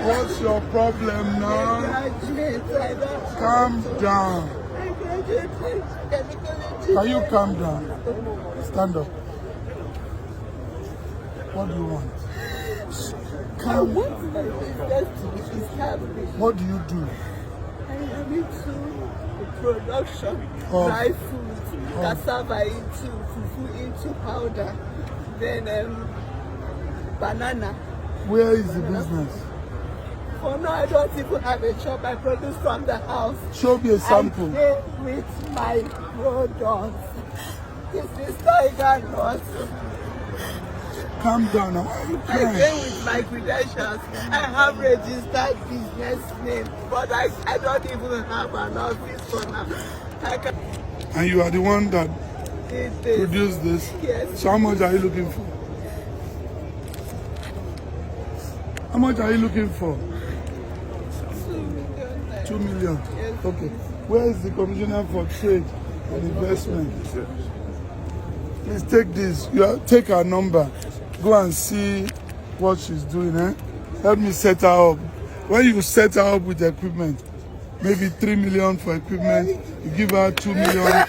What's your problem now? Calm down. Can you calm down? Stand up. What do you want? Calm. What do you do? I am into production, dry food, cassava into, fufu into powder, then banana. Where is the business? For now, I don't even have a shop. I produce from the house. Show me a sample. I pay with my products. This is Tiger Nut. Calm down now. I pay with my credentials. I have registered business name, but I don't even have an office for now. And you are the one that produced this? Yes. So how much are you looking for? How much are you looking for? 2 million. Yes. Okay. Where is the Commissioner for Trade and Investment? Please take this. Take her number. Go and see what she's doing. Help me set her up. When you set her up with equipment, maybe 3 million for equipment, you give her 2 million.